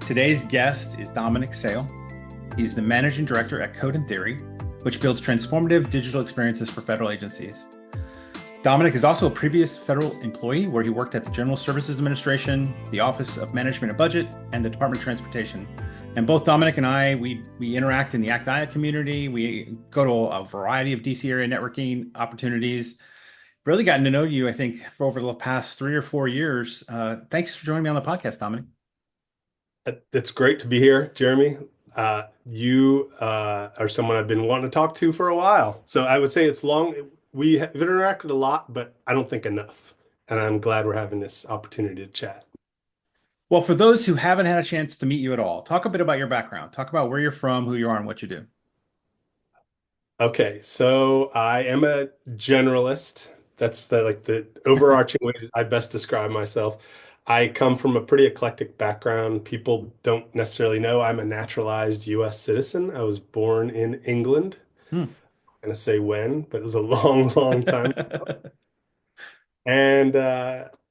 Today's guest is Dominic Sale. He's the managing director at Code and Theory, which builds transformative digital experiences for federal agencies. Dominic is also a previous federal employee where he worked at the General Services Administration, the Office of Management and Budget, and the Department of Transportation. And both Dominic and I, we interact in the ACT-IA community. We go to a variety of DC area networking opportunities. Really gotten to know you, I think, for over the past 3 or 4 years. Thanks for joining me on the podcast, Dominic. It's great to be here, Jeremy. You are someone I've been wanting to talk to for a while. So I would say it's long. We have interacted a lot, but I don't think enough. And I'm glad we're having this opportunity to chat. Well, for those who haven't had a chance to meet you at all, talk a bit about your background. Talk about where you're from, who you are, and what you do. Okay, so I am a generalist. That's the overarching way I best describe myself. I come from a pretty eclectic background. People don't necessarily know I'm a naturalized US citizen. I was born in England. Hmm. I'm gonna say when, but it was a long, long time. And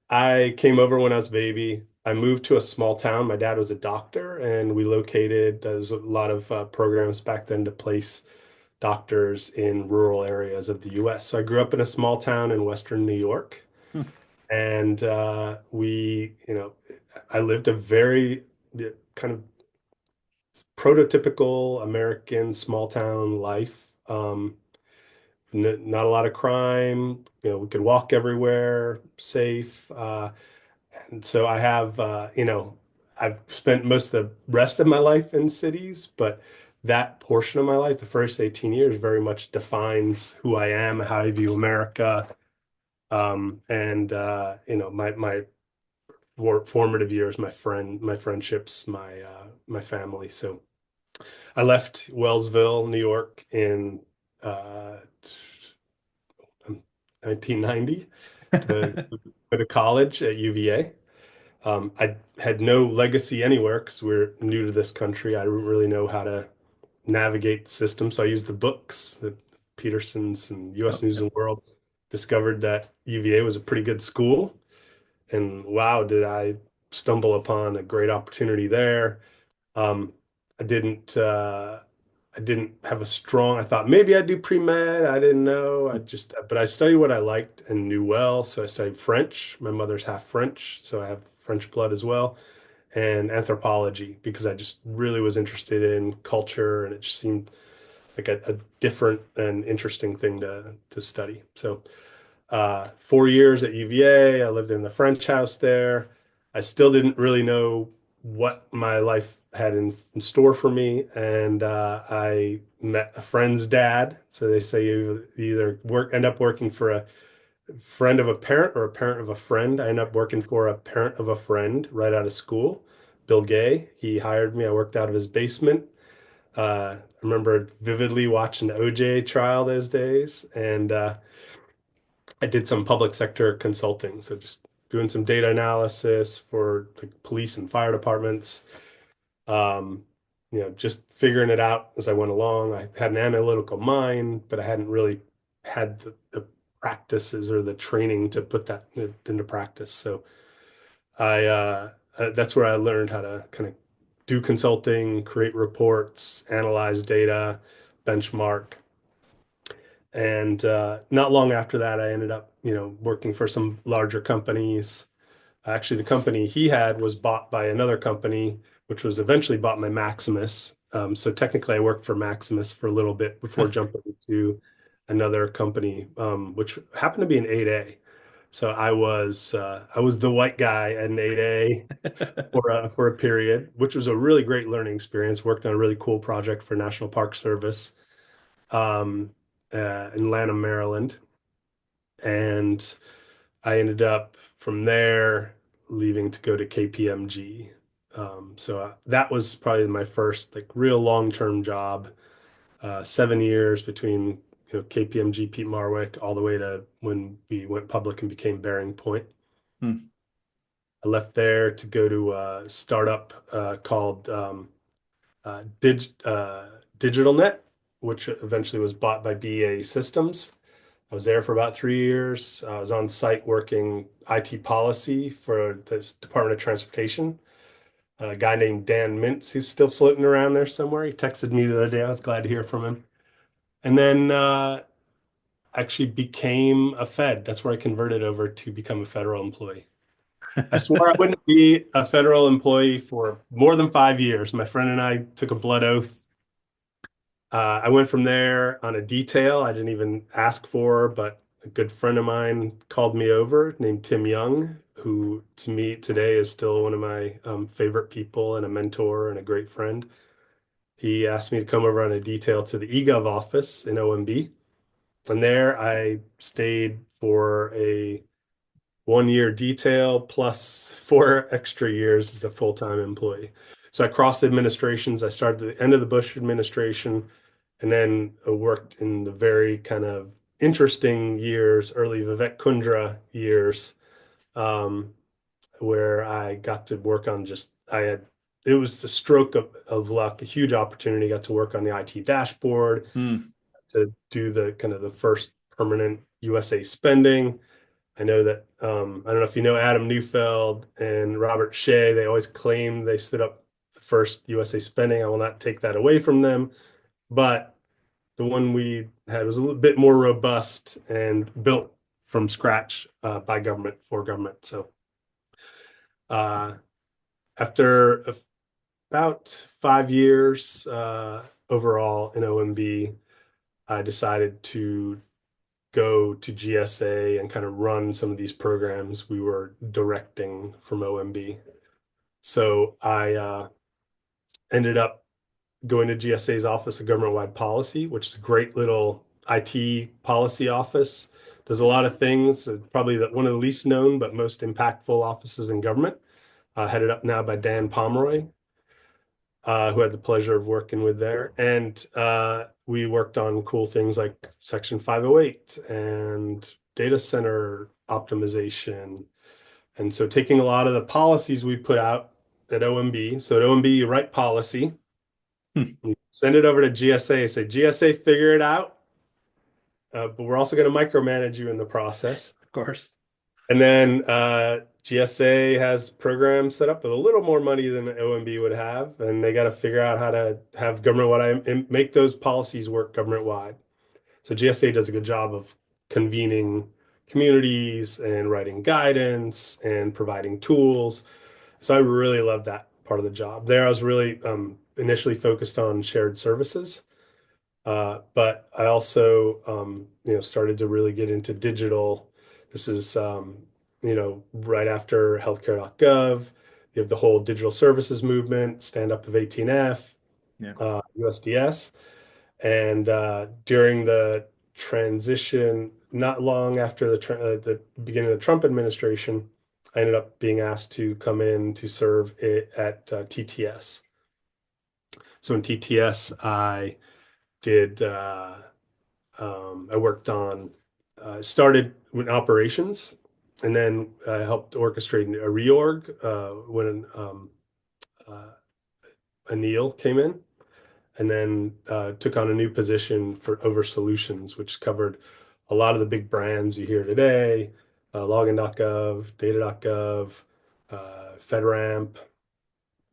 I came over when I was a baby. I moved to a small town. My dad was a doctor, and we located, there's a lot of programs back then to place doctors in rural areas of the US. So I grew up in a small town in Western New York. Hmm. And I lived a very kind of prototypical American small town life. Not a lot of crime. We could walk everywhere, safe. And so I have, I've spent most of the rest of my life in cities, but that portion of my life, the first 18 years, very much defines who I am, how I view America. My formative years, my friendships, my family. So I left Wellsville, New York in uh, 1990 to go to college at UVA. I had no legacy anywhere because we're new to this country. I didn't really know how to navigate the system. So I used the books, the Petersons and US Oh, News and World, discovered that UVA was a pretty good school. And wow, did I stumble upon a great opportunity there. Um, I didn't uh, I didn't have a strong, I thought maybe I'd do pre-med. I didn't know. But I studied what I liked and knew well. So I studied French. My mother's half French, so I have French blood as well, and anthropology because I just really was interested in culture and it just seemed like a different and interesting thing to study. So 4 years at UVA. I lived in the French house there. I still didn't really know what my life had in store for me. And I met a friend's dad. So they say you either end up working for a friend of a parent or a parent of a friend. I ended up working for a parent of a friend right out of school, Bill Gay. He hired me. I worked out of his basement. I remember vividly watching the OJ trial those days. And I did some public sector consulting, so just doing some data analysis for the police and fire departments. Um, just figuring it out as I went along. I had an analytical mind, but I hadn't really had the practices or the training to put that into practice. So that's where I learned how to kind of do consulting, create reports, analyze data, benchmark. And not long after that, I ended up, working for some larger companies. Actually, the company he had was bought by another company, which was eventually bought by Maximus. So technically, I worked for Maximus for a little bit before jumping to another company, which happened to be an 8A. So I was the white at an 8A for a period, which was a really great learning experience. Worked on a really cool project for National Park Service. Um, in Lanham, Maryland. And I ended up from there leaving to go to KPMG. So that was probably my first like real long-term job. 7 years between KPMG, Pete Marwick, all the way to when we went public and became Bearing Point. Hmm. I left there to go to a startup called Digital Net, which eventually was bought by BAE Systems. I was there for about 3 years. I was on site working IT policy for the Department of Transportation. a guy named Dan Mintz who's still floating around there somewhere. He texted me the other day. I was glad to hear from him. And then actually became a Fed. That's where I converted over to become a federal employee. I swore I wouldn't be a federal employee for more than 5 years. My friend and I took a blood oath. I went from there on a detail I didn't even ask for, but a good friend of mine called me over named Tim Young, who to me today is still one of my favorite people and a mentor and a great friend. He asked me to come over on a detail to the eGov office in OMB. And there I stayed for a 1 year detail plus 4 extra years as a full-time employee. So I crossed administrations. I started at the end of the Bush administration and then worked in the very kind of interesting years, early Vivek Kundra years, um, where I got to work on it was a stroke of luck, a huge opportunity. Got to work on the IT dashboard, Hmm. to do the kind of the first permanent USA spending. I know that I don't know if you know Adam Neufeld and Robert Shea. They always claim they stood up the first USA spending. I will not take that away from them, but the one we had was a little bit more robust and built from scratch by government for government. So uh, after about 5 years overall in OMB, I decided to go to GSA and kind of run some of these programs we were directing from OMB. So I ended up going to GSA's Office of Government-Wide Policy, which is a great little IT policy office. Does a lot of things, probably one of the least known but most impactful offices in government, headed up now by Dan Pomeroy, who had the pleasure of working with there. And we worked on cool things like Section 508 and data center optimization. And so taking a lot of the policies we put out at OMB. So at OMB, you write policy, Hmm. you send it over to GSA, say, GSA, figure it out. But we're also going to micromanage you in the process. Of course. And then GSA has programs set up with a little more money than OMB would have, and they got to figure out how to have government-wide and make those policies work government-wide. So GSA does a good job of convening communities and writing guidance and providing tools. So I really love that part of the job. There, I was really initially focused on shared services. But I also, started to really get into digital. This is, right after healthcare.gov. You have the whole digital services movement, stand up of 18F, Yeah. USDS. And during the transition, not long after the beginning of the Trump administration, I ended up being asked to come in to serve it at TTS. So in TTS, did I worked on started with operations, and then I helped orchestrate a reorg when uh, Anil came in, and then took on a new position for over solutions, which covered a lot of the big brands you hear today, login.gov, data.gov, FedRAMP,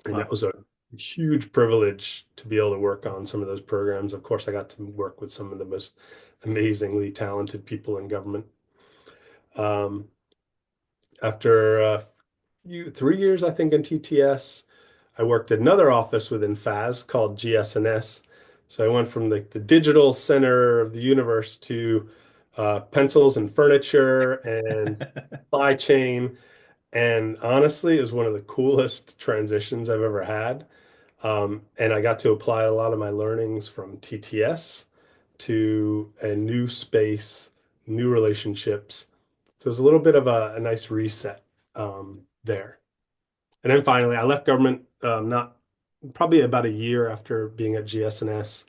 and that Wow. was a huge privilege to be able to work on some of those programs. Of course, I got to work with some of the most amazingly talented people in government. Um, After 3 years, I think, in TTS, I worked at another office within FAS called GS&S. So I went from the digital center of the universe to pencils and furniture and supply chain. And honestly, it was one of the coolest transitions I've ever had. And I got to apply a lot of my learnings from TTS to a new space, new relationships. So it was a little bit of a nice reset there. And then finally, I left government not probably about a year after being at GS&S.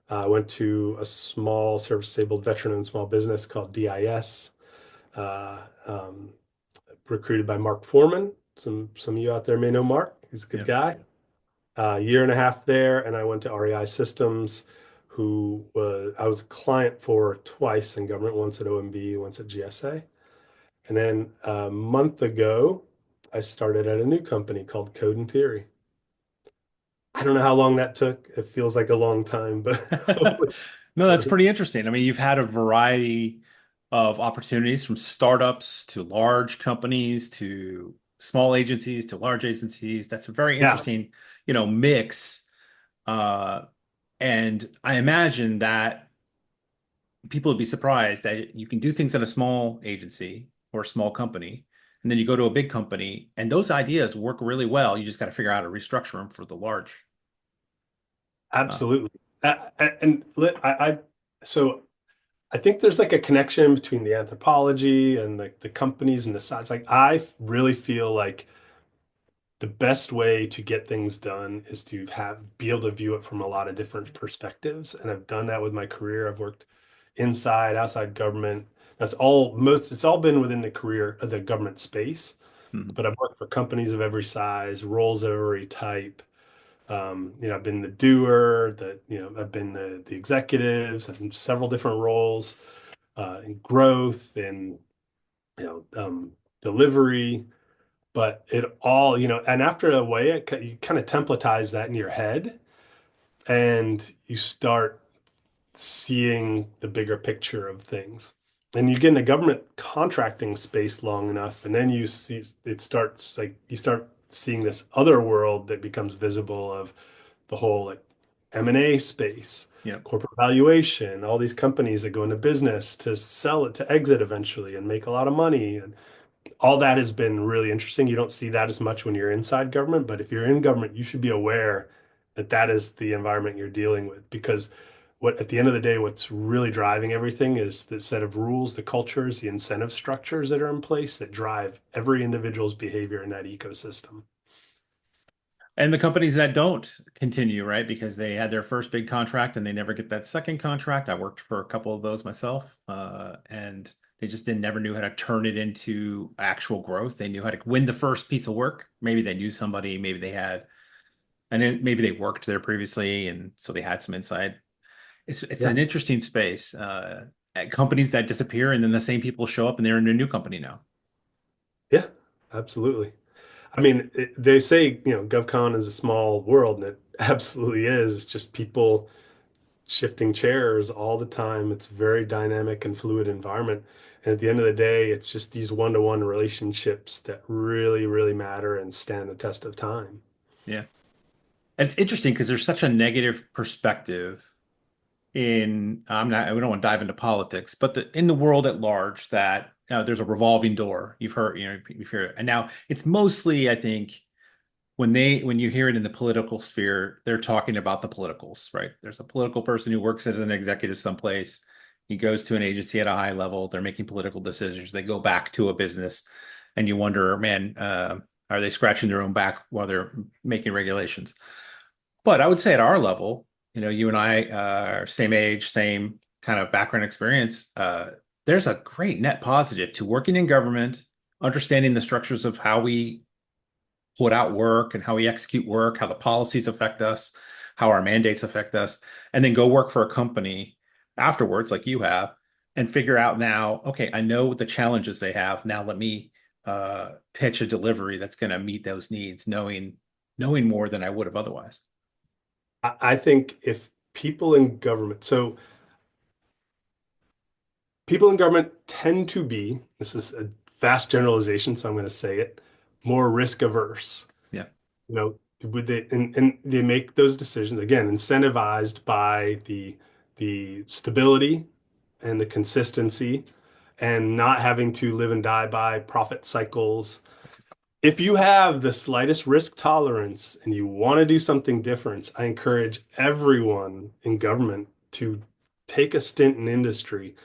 I went to a small service-disabled veteran-owned small business called DIS, uh, um, recruited by Mark Foreman. Some of you out there may know Mark. He's a good Yeah. guy. Year and a half there, and I went to REI Systems, who I was a client for twice in government, once at OMB, once at GSA. And then a month ago, I started at a new company called Code and Theory. I don't know how long that took. It feels like a long time, but No, that's pretty interesting. I mean, you've had a variety of opportunities from startups to large companies to small agencies to large agencies. That's a very yeah, interesting, mix. Uh, and I imagine that people would be surprised that you can do things in a small agency or a small company, and then you go to a big company, and those ideas work really well. You just got to figure out how to restructure them for the large. Uh, absolutely. And so I think there's like a connection between the anthropology and the companies and the size. Like really feel like the best way to get things done is to be able to view it from a lot of different perspectives. And I've done that with my career. I've worked inside, outside government. It's all been within the government space, mhm. but I've worked for companies of every size, roles of every type. I've been the doer, I've been the executives, I've been several different roles, in growth and, you know, um, delivery. But it all, and after a way, you kind of templatize that in your head and you start seeing the bigger picture of things. And you get in the government contracting space long enough, and then you see it starts like you start seeing this other world that becomes visible of the whole like M&A space, Yeah. corporate valuation, all these companies that go into business to sell it to exit eventually and make a lot of money. And all that has been really interesting. You don't see that as much when you're inside government, but if you're in government, you should be aware that that is the environment you're dealing with because at the end of the day, what's really driving everything is the set of rules, the cultures, the incentive structures that are in place that drive every individual's behavior in that ecosystem. And the companies that don't continue, right? Because they had their first big contract and they never get that second contract. I worked for a couple of those myself, and they just didn't never knew how to turn it into actual growth. They knew how to win the first piece of work. Maybe they knew somebody, maybe they had, and then maybe they worked there previously, and so they had some insight. It's Yeah, an interesting space. Companies that disappear, and then the same people show up, and they're in a new company now. yeah, absolutely. I mean, they say, GovCon is a small world, and it absolutely is. It's just people shifting chairs all the time. It's a very dynamic and fluid environment. And at the end of the day, it's just these one-to-one relationships that really, really matter and stand the test of time. Yeah, and it's interesting because there's such a negative perspective in I'm not we don't want to dive into politics, but in the world at large that there's a revolving door. You've heard, and now it's mostly I think when you hear it in the political sphere, they're talking about the politicals, right? There's a political person who works as an executive someplace. He goes to an agency at a high level. They're making political decisions. They go back to a business, and you wonder, man, are they scratching their own back while they're making regulations? But I would say at our level, you and I are same age, same kind of background experience. There's a great net positive to working in government, understanding the structures of how we put out work and how we execute work, how the policies affect us, how our mandates affect us, and then go work for a company afterwards, like you have, and figure out now, okay, I know the challenges they have. Now let me pitch a delivery that's going to meet those needs, knowing more than I would have otherwise. I think if people in government, so people in government tend to be, this is a vast generalization, so I'm going to say it, more risk averse. Yeah. Would they and they make those decisions again, incentivized by the stability and the consistency and not having to live and die by profit cycles. If you have the slightest risk tolerance and you want to do something different, I encourage everyone in government to take a stint in industry,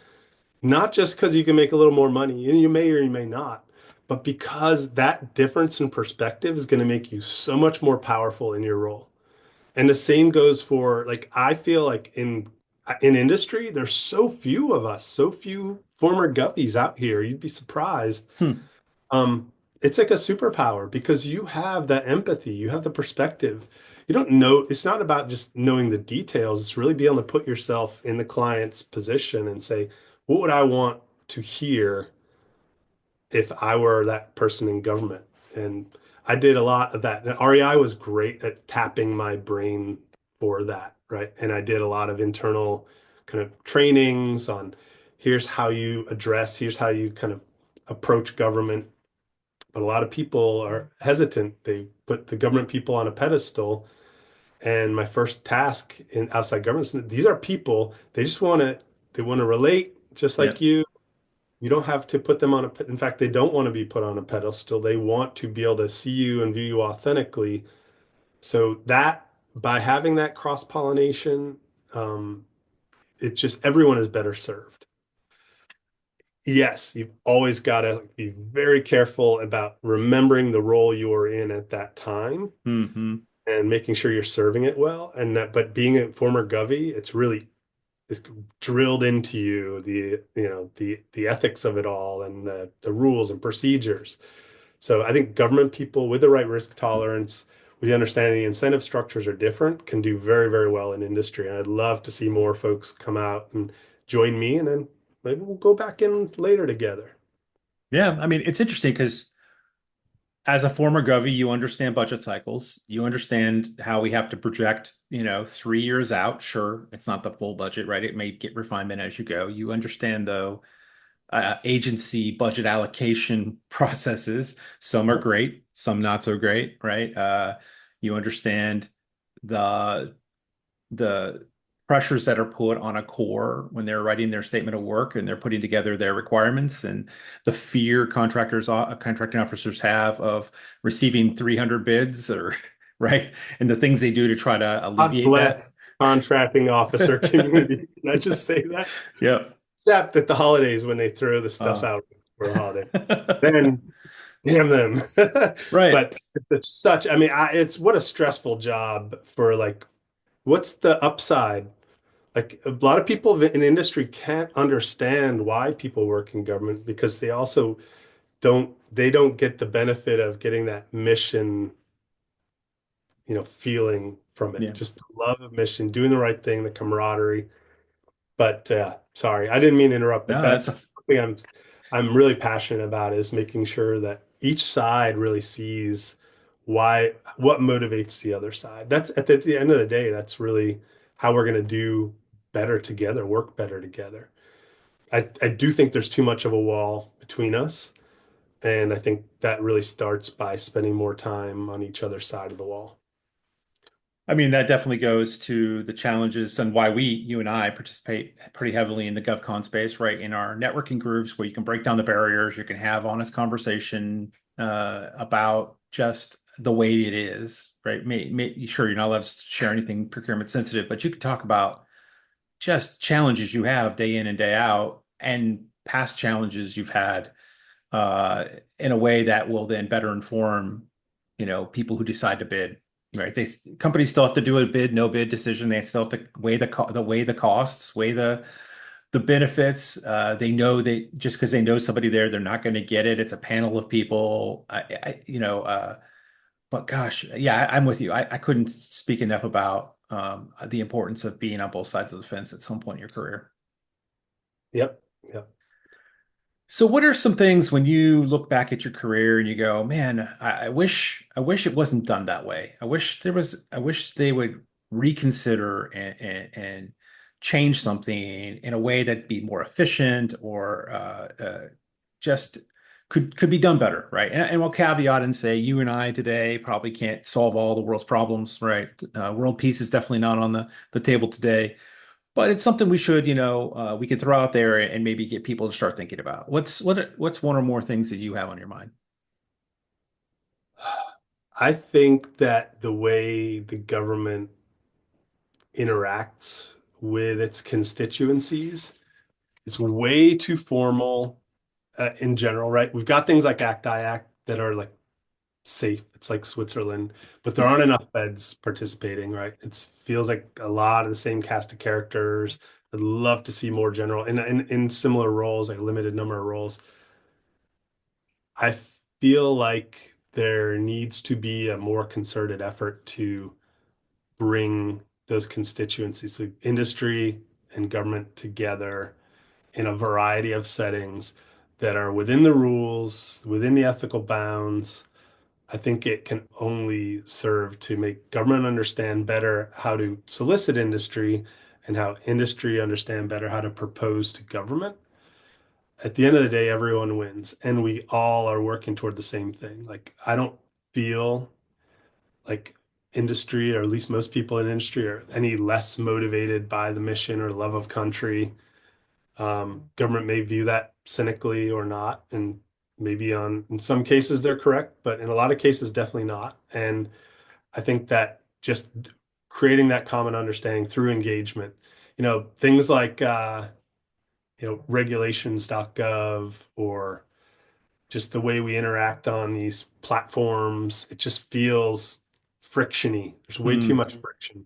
not just because you can make a little more money, and you may or you may not, but because that difference in perspective is going to make you so much more powerful in your role. And the same goes for like I feel like in industry, there's so few of us, so few former guppies out here. You'd be surprised. Hmm. It's like a superpower because you have that empathy, you have the perspective. You don't know, it's not about just knowing the details, it's really being able to put yourself in the client's position and say, what would I want to hear if I were that person in government? And I did a lot of that. And REI was great at tapping my brain for that, right? And I did a lot of internal kind of trainings on here's how you address, here's how you kind of approach government. But a lot of people are hesitant. They put the government people on a pedestal. And my first task in outside government, these are people, they want to relate just like Yep. you. You don't have to put them on in fact, they don't want to be put on a pedestal. They want to be able to see you and view you authentically. So that by having that cross-pollination, um, it just everyone is better served. Yes, you've always got to be very careful about remembering the role you're in at that time Hmm. and making sure you're serving it well. And that, but being a former Govy, it's drilled into you the ethics of it all and the rules and procedures. So I think government people with the right risk tolerance, with the understanding the incentive structures are different, can do very, very well in industry. And I'd love to see more folks come out and join me, and then maybe we'll go back in later together. Yeah, I mean, it's interesting because as a former Govy, you understand budget cycles. You understand how we have to project, 3 years out. Sure, it's not the full budget, right? It may get refinement as you go. You understand, though, agency budget allocation processes. Some are Yep. great, some not so great, right? You understand the the pressures that are put on a core when they're writing their statement of work and they're putting together their requirements, and the fear contracting officers have of receiving 300 bids, or right, and the things they do to try to God alleviate that. bless contracting officer community. Can I just say that? Yeah. Except at the holidays when they throw the stuff Uh, out for a holiday. Then damn them. right. But it's such, I mean, it's what a stressful job for like, what's the upside? Like a lot of people in industry can't understand why people work in government because they also they don't get the benefit of getting that mission, feeling from it. Yeah. Just the love of mission, doing the right thing, the camaraderie. But sorry, I didn't mean to interrupt, but No, that's that's something I'm really passionate about is making sure that each side really sees what motivates the other side. That's at the end of the day, that's really how we're going to do better together, work better together. I do think there's too much of a wall between us, and I think that really starts by spending more time on each other's side of the wall. I mean, that definitely goes to the challenges and why you and I participate pretty heavily in the GovCon space, right? In our networking groups where you can break down the barriers, you can have honest conversation about just the way it is, right? Sure, you're not allowed to share anything procurement sensitive, but you can talk about just challenges you have day in and day out and past challenges you've had uh, in a way that will then better inform, people who decide to bid. Right? Companies still have to do a bid, no bid decision. They still have to weigh the costs, weigh the benefits. They know they just because they know somebody there, they're not going to get it. It's a panel of people. But gosh, yeah, I'm with you. I couldn't speak enough about the importance of being on both sides of the fence at some point in your career. Yep. Yep. So what are some things when you look back at your career and you go, man, I wish it wasn't done that way. I wish they would reconsider and change something in a way that'd be more efficient or just could be done better, right? And we'll caveat and say you and I today probably can't solve all the world's problems, right? World peace is definitely not on the table today. But it's something we should, we could throw out there and maybe get people to start thinking about. What's one or more things that you have on your mind? I think that the way the government interacts with its constituencies is way too formal in general, right? We've got things like Act that are like safe. It's like Switzerland, but there aren't enough feds participating, right? It feels like a lot of the same cast of characters. I'd love to see more general in similar roles, like a limited number of roles. I feel like there needs to be a more concerted effort to bring those constituencies, so industry and government together in a variety of settings that are within the rules, within the ethical bounds, I think it can only serve to make government understand better how to solicit industry and how industry understand better how to propose to government. At the end of the day, everyone wins, and we all are working toward the same thing. Like, I don't feel like industry, or at least most people in industry, are any less motivated by the mission or love of country. Government may view that cynically or not, and maybe in some cases they're correct, but in a lot of cases, definitely not. And I think that just creating that common understanding through engagement, things like regulations.gov, or just the way we interact on these platforms, it just feels frictiony. There's way too much friction.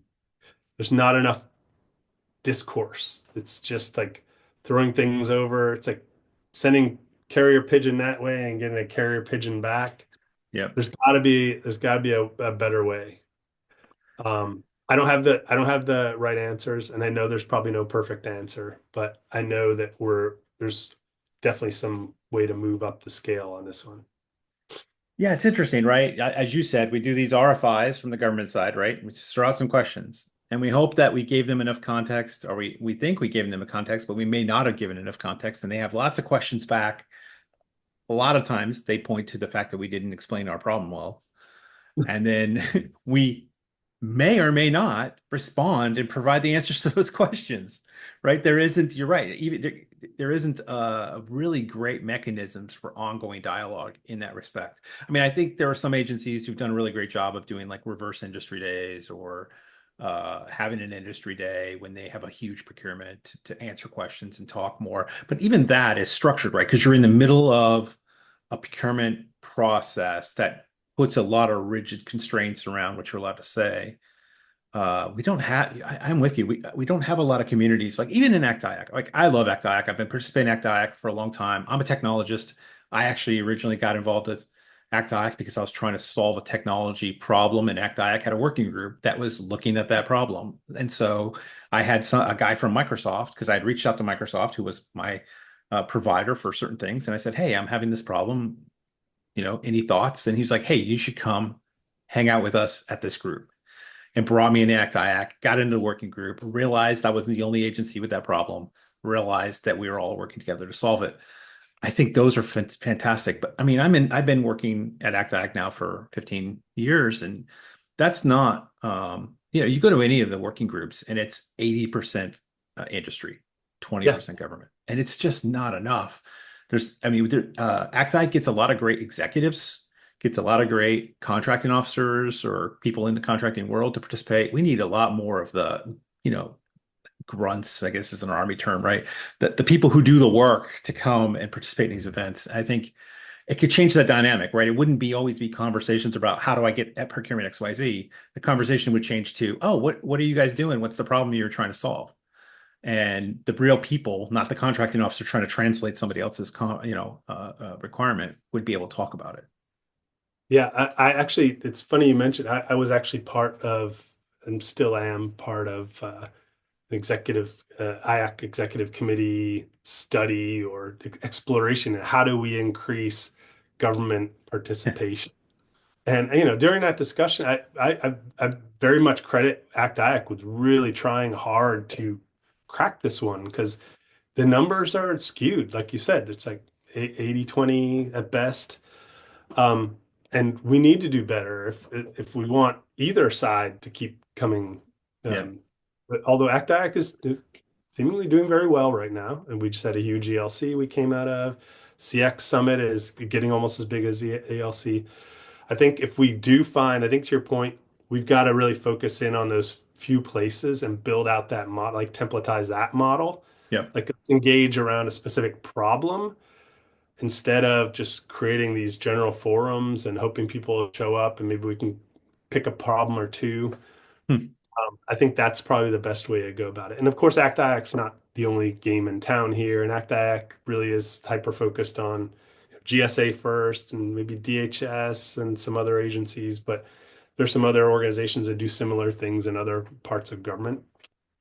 There's not enough discourse. It's just like throwing things over. It's like sending carrier pigeon that way and getting a carrier pigeon back. Yep. There's got to be a better way. I don't have the right answers, and I know there's probably no perfect answer, but I know that there's definitely some way to move up the scale on this one. Yeah, it's interesting, right? As you said, we do these RFIs from the government side, right? We just throw out some questions, and we hope that we gave them enough context, or we think we gave them a context, but we may not have given enough context, and they have lots of questions back. A lot of times they point to the fact that we didn't explain our problem well. And then we may or may not respond and provide the answers to those questions, right? You're right. Even there isn't really great mechanisms for ongoing dialogue in that respect. I mean, I think there are some agencies who've done a really great job of doing like reverse industry days, or having an industry day when they have a huge procurement to answer questions and talk more. But even that is structured, right? Because you're in the middle of a procurement process that puts a lot of rigid constraints around what you're allowed to say. We don't have, I'm with you. We don't have a lot of communities, like even in ACT-IAC. Like I love ACT-IAC. I've been participating in ACT-IAC for a long time. I'm a technologist. I actually originally got involved with ACT-IAC because I was trying to solve a technology problem, and ACT-IAC had a working group that was looking at that problem. And so I had a guy from Microsoft, because I had reached out to Microsoft, who was my provider for certain things. And I said, hey, I'm having this problem. Any thoughts? And he's like, hey, you should come hang out with us at this group, and brought me in the ACT-IAC, got into the working group, realized I wasn't the only agency with that problem, realized that we were all working together to solve it. I think those are fantastic. But I mean, I've been working at ACT-IAC now for 15 years, and that's not, you go to any of the working groups and it's 80% industry, Yeah. 20% government. And it's just not enough. ACT-IAC gets a lot of great executives, gets a lot of great contracting officers or people in the contracting world to participate. We need a lot more of the, grunts, I guess is an army term, right? The people who do the work to come and participate in these events. I think it could change that dynamic, right? It wouldn't always be conversations about how do I get at procurement XYZ. The conversation would change to, oh, what are you guys doing? What's the problem you're trying to solve? And the real people, not the contracting officer trying to translate somebody else's requirement, would be able to talk about it. Yeah, I actually, it's funny you mentioned, I was actually part of, and still am part of, executive IAC executive committee study or exploration. And how do we increase government participation? And during that discussion, I very much credit ACT IAC with really trying hard to crack this one, because the numbers are skewed. Like you said, it's like 80-20 at best. And we need to do better if we want either side to keep coming. Yeah. But although ACT-IAC is seemingly doing very well right now, and we just had a huge ELC we came out of. CX Summit is getting almost as big as the ALC. I think if we do find, I think to your point, we've got to really focus in on those few places and build out that model, like templatize that model, Yeah. like engage around a specific problem instead of just creating these general forums and hoping people show up and maybe we can pick a problem or two. Hmm. I think that's probably the best way to go about it. And of course, ACT-IAC's not the only game in town here, and ACT-IAC really is hyper focused on GSA first and maybe DHS and some other agencies, but there's some other organizations that do similar things in other parts of government.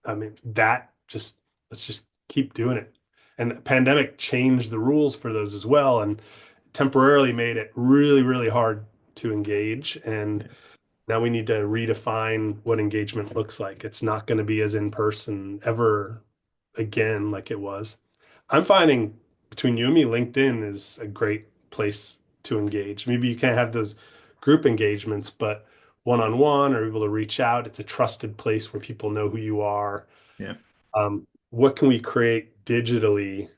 I mean, let's just keep doing it. And the pandemic changed the rules for those as well, and temporarily made it really, really hard to engage. And now we need to redefine what engagement looks like. It's not going to be as in person ever again like it was. I'm finding between you and me, LinkedIn is a great place to engage. Maybe you can't have those group engagements, but one-on-one or able to reach out. It's a trusted place where people know who you are. Yeah. What can we create digitally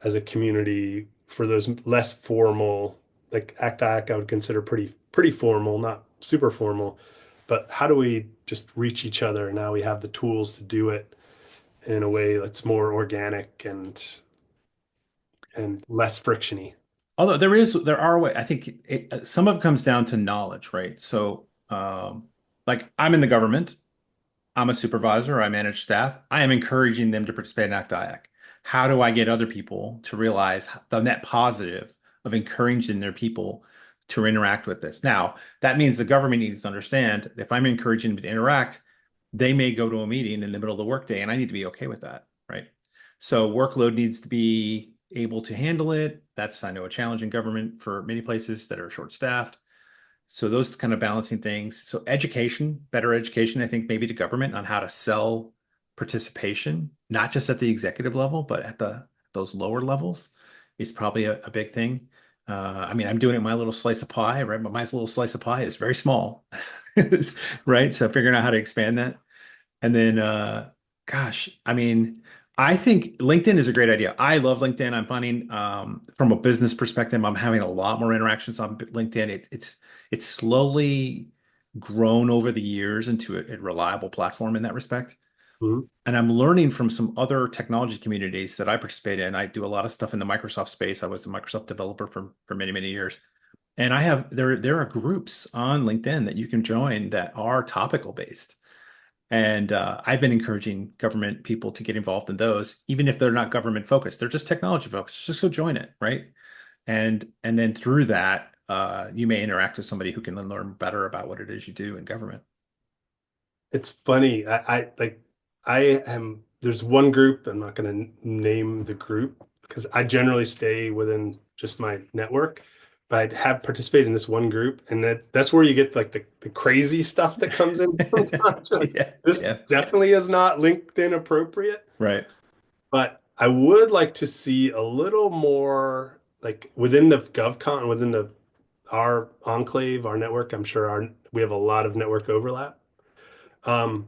as a community for those less formal, like ACT-IAC, I would consider pretty formal, not super formal, but how do we just reach each other? Now we have the tools to do it in a way that's more organic and less frictiony. Although there are way, I think some of it comes down to knowledge, right? So, like I'm in the government, I'm a supervisor, I manage staff. I am encouraging them to participate in ACT-IAC. How do I get other people to realize the net positive of encouraging their people to interact with this? Now, that means the government needs to understand if I'm encouraging them to interact, they may go to a meeting in the middle of the workday, and I need to be okay with that, right? So workload needs to be able to handle it. That's, I know, a challenge in government for many places that are short-staffed. So those kind of balancing things. So education, better education, I think maybe to government on how to sell participation, not just at the executive level, but at those lower levels is probably a big thing. I mean, I'm doing it in my little slice of pie, right? But my little slice of pie is very small, right? So figuring out how to expand that. And then, gosh, I mean, I think LinkedIn is a great idea. I love LinkedIn. I'm finding, from a business perspective, I'm having a lot more interactions on LinkedIn. It's slowly grown over the years into a reliable platform in that respect. Mhm. And I'm learning from some other technology communities that I participate in. I do a lot of stuff in the Microsoft space. I was a Microsoft developer for many, many years. And there are groups on LinkedIn that you can join that are topical based. And I've been encouraging government people to get involved in those, even if they're not government focused. They're just technology focused. Just go join it, right? And then through that, you may interact with somebody who can then learn better about what it is you do in government. It's funny. I like I am there's one group, I'm not going to name the group because I generally stay within just my network, but I have participated in this one group, and that's where you get like the crazy stuff that comes in sometimes. You're like, Yeah, this yeah, definitely is not LinkedIn appropriate, right. but I would like to see a little more like within the GovCon, within the our enclave, our network. I'm sure we have a lot of network overlap. Um,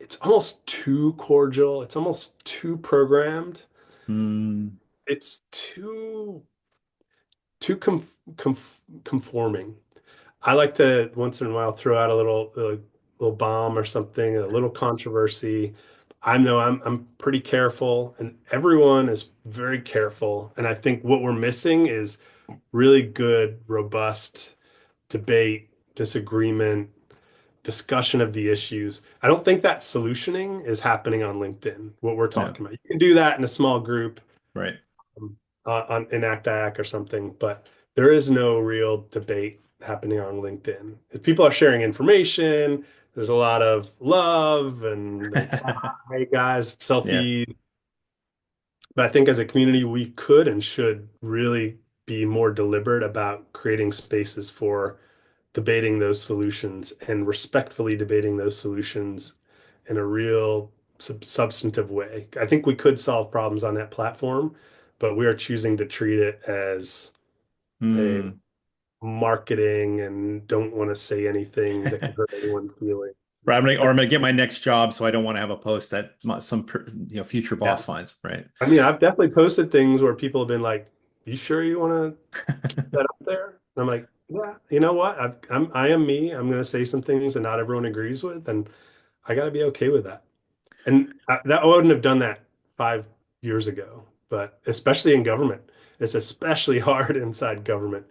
it's almost too cordial. It's almost too programmed. Hmm. It's too conforming. I like to once in a while throw out a little bomb or something, a little controversy. I know I'm pretty careful, and everyone is very careful. And I think what we're missing is really good, robust debate, disagreement, discussion of the issues. I don't think that solutioning is happening on LinkedIn, what we're Yeah, talking about. You can do that in a small group right. on in ACT-IAC or something, but there is no real debate happening on LinkedIn. If people are sharing information, there's a lot of love and like, hey guys, Yeah, selfie. But I think as a community, we could and should really be more deliberate about creating spaces for debating those solutions and respectfully debating those solutions in a real substantive way. I think we could solve problems on that platform, but we are choosing to treat it as a hmm. marketing and don't want to say anything that could hurt anyone's feelings. Right. I'm gonna get my next job, so I don't want to have a post that future Yeah. boss finds, right? I mean, I've definitely posted things where people have been like, "You sure you want to keep that up there?" And I'm like, "Yeah, you know what? I am me. I'm going to say some things that not everyone agrees with, and I got to be okay with that." And I wouldn't have done that 5 years ago, but especially in government, it's especially hard inside government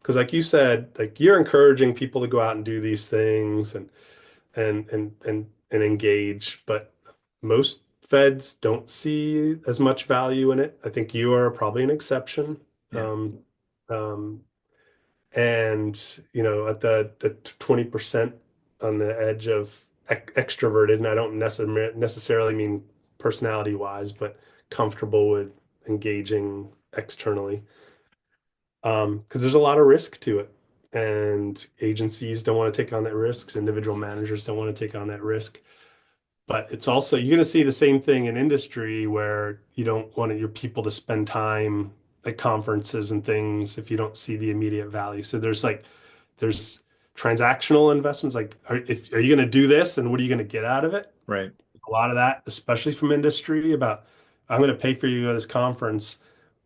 because, like you said, like you're encouraging people to go out and do these things and engage, but most feds don't see as much value in it. I think you are probably an exception. Yeah. Um, um, and at the 20% on the edge of extroverted, and I don't necessarily mean personality wise, but comfortable with engaging externally. Because there's a lot of risk to it. and agencies don't want to take on that risks. Individual managers don't want to take on that risk. But it's also, you're going to see the same thing in industry where you don't want your people to spend time at conferences and things if you don't see the immediate value. So there's transactional investments like, are you going to do this and what are you going to get out of it? Right. A lot of that, especially from industry, about I'm going to pay for you to go to this conference.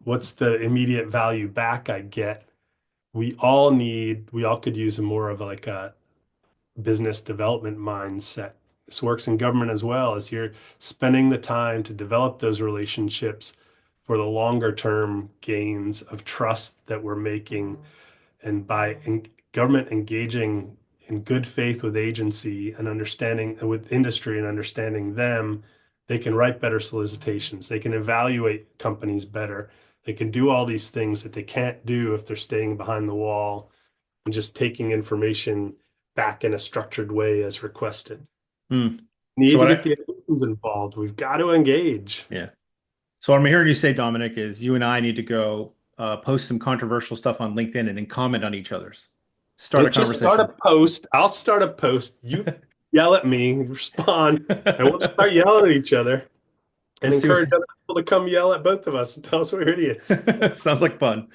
What's the immediate value back I get? We all could use a more of like a business development mindset. This works in government as well, as you're spending the time to develop those relationships for the longer term gains of trust that we're making. And by government engaging in good faith with agency and understanding with industry and understanding them, they can write better solicitations. They can evaluate companies better. They can do all these things that they can't do if they're staying behind the wall and just taking information back in a structured way as requested. Hmm. So Need to what get I the emotions involved. We've got to engage. yeah. So what I'm hearing you say, Dominic, is you and I need to go post some controversial stuff on LinkedIn and then comment on each other's. Start a Don't just start a conversation. post. I'll start a post. You yell at me, respond, and we'll just start yelling at each other We'll and see what encourage other people to come yell at both of us and tell us we're idiots. sounds like fun.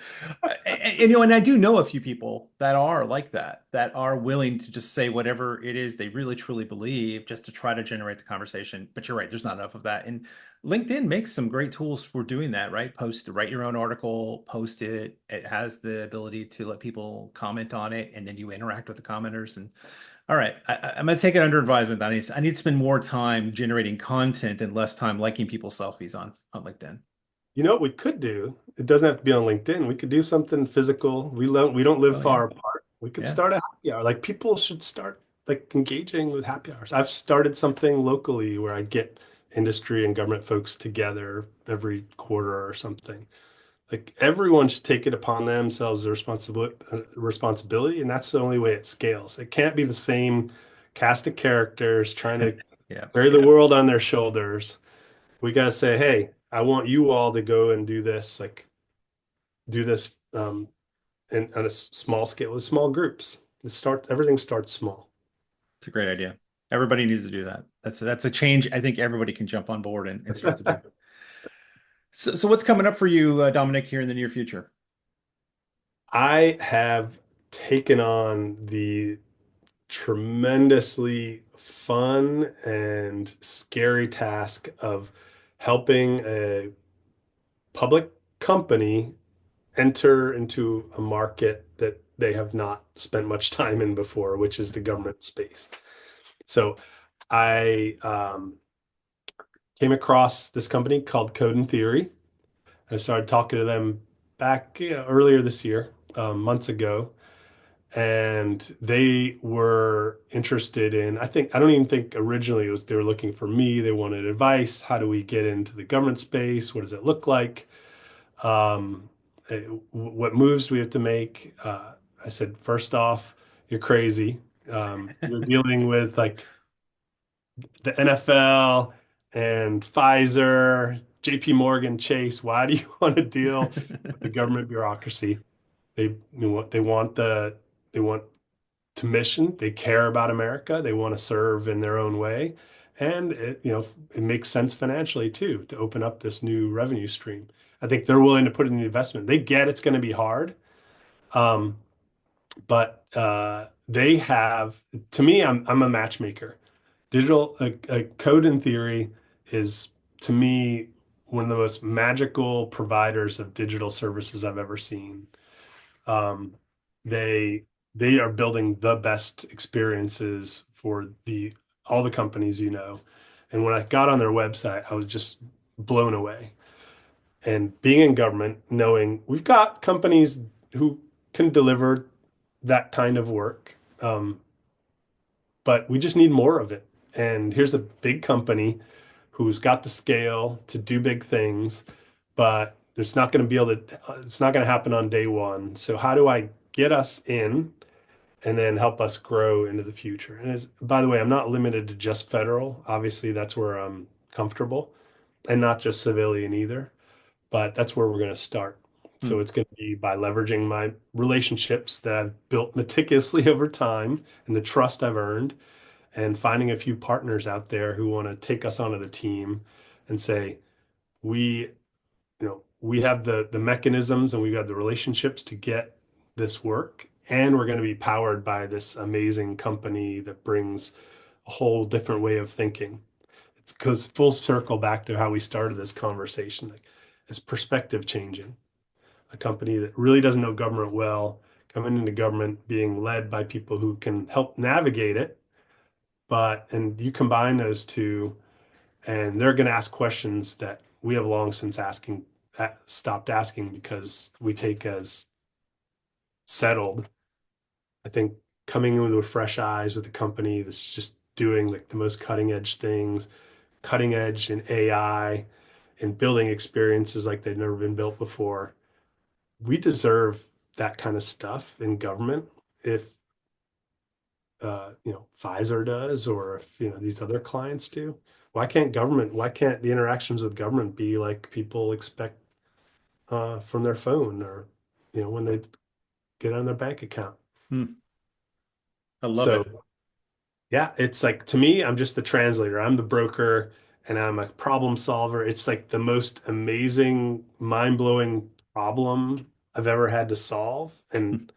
And I do know a few people that are like that, that are willing to just say whatever it is they really truly believe just to try to generate the conversation. But you're right, there's not enough of that. And LinkedIn makes some great tools for doing that, right? Post, write your own article, post it. It has the ability to let people comment on it, and then you interact with the commenters. And all right, I'm gonna take it under advisement. I need to spend more time generating content and less time liking people's selfies on LinkedIn. You know what we could do? It doesn't have to be on LinkedIn. We could do something physical. We don't live Oh yeah, far apart. We could yeah. start a happy hour. Like people should start like engaging with happy hours. I've started something locally where I get industry and government folks together every quarter or something. Like everyone should take it upon themselves the responsibility, and that's the only way it scales. It can't be the same cast of characters trying to Yeah. carry the world on their shoulders. We got to say, hey, I want you all to go and do this, like do this in on a small scale with small groups. Everything starts small. It's a great idea. Everybody needs to do that. That's a change I think everybody can jump on board and start to do. So what's coming up for you, Dominic, here in the near future? I have taken on the tremendously fun and scary task of helping a public company enter into a market that they have not spent much time in before, which is the government space. So I came across this company called Code and Theory. I started talking to them back earlier this year, months ago, and they were interested in, I don't even think originally it was they were looking for me. They wanted advice. How do we get into the government space? What does it look like? Um, what moves do we have to make? I said, first off, you're crazy. You're dealing with like the NFL and Pfizer, JP Morgan, Chase. Why do you want to deal with the government bureaucracy? They want to mission. They care about America. They want to serve in their own way. And it makes sense financially too to open up this new revenue stream. I think they're willing to put in the investment. They get it's going to be hard. Um, but they have, to me, I'm a matchmaker. A code in theory is to me one of the most magical providers of digital services I've ever seen. Um, they they are building the best experiences for the all the companies you know. And when I got on their website, I was just blown away. And being in government, knowing we've got companies who can deliver that kind of work, but we just need more of it. And here's a big company who's got the scale to do big things, but it's not going to be able to, it's not going to happen on day one. So how do I get us in and then help us grow into the future? And by the way, I'm not limited to just federal. Obviously, that's where I'm comfortable, and not just civilian either, but that's where we're going to start. So it's going to be by leveraging my relationships that I've built meticulously over time and the trust I've earned, and finding a few partners out there who want to take us onto the team and say, we, we have the mechanisms and we've got the relationships to get this work, and we're going to be powered by this amazing company that brings a whole different way of thinking. It goes full circle back to how we started this conversation. Like, it's perspective changing. A company that really doesn't know government well, coming into government, being led by people who can help navigate it. And you combine those two, and they're going to ask questions that we have long since stopped asking because we take as settled. I think coming in with fresh eyes with a company that's just doing like the most cutting edge things, cutting edge in AI and building experiences like they've never been built before. We deserve that kind of stuff in government. If Pfizer does, or if these other clients do, why can't the interactions with government be like people expect from their phone, or when they get on their bank account? Hmm. I love it. So yeah, it's like, to me, I'm just the translator. I'm the broker and I'm a problem solver. It's like the most amazing, mind-blowing problem I've ever had to solve. And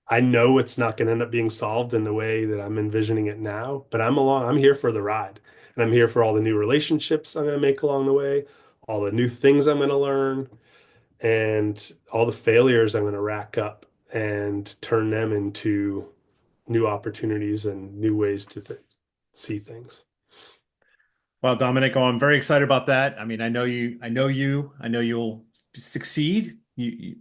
I know it's not going to end up being solved in the way that I'm envisioning it now, but I'm here for the ride. And I'm here for all the new relationships I'm going to make along the way, all the new things I'm going to learn, and all the failures I'm going to rack up and turn them into new opportunities and new ways to see things. Well, Dominic, I'm very excited about that. I mean, I know you'll succeed.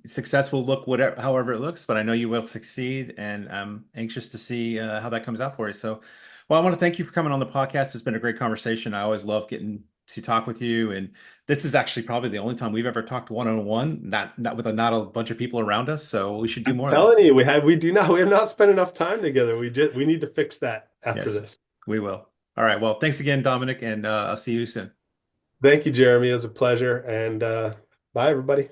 Success will look whatever, however it looks, but I know you will succeed, and I'm anxious to see how that comes out for you. So, well, I want to thank you for coming on the podcast. It's been a great conversation. I always love getting to talk with you, and this is actually probably the only time we've ever talked one-on-one, not with not a bunch of people around us. So we should do more of this. Telling you, we have not spent enough time together. We need to fix that after Yes, this. we will. All right. Well, thanks again, Dominic, and I'll see you soon. Thank you, Jeremy. It was a pleasure. And bye, everybody.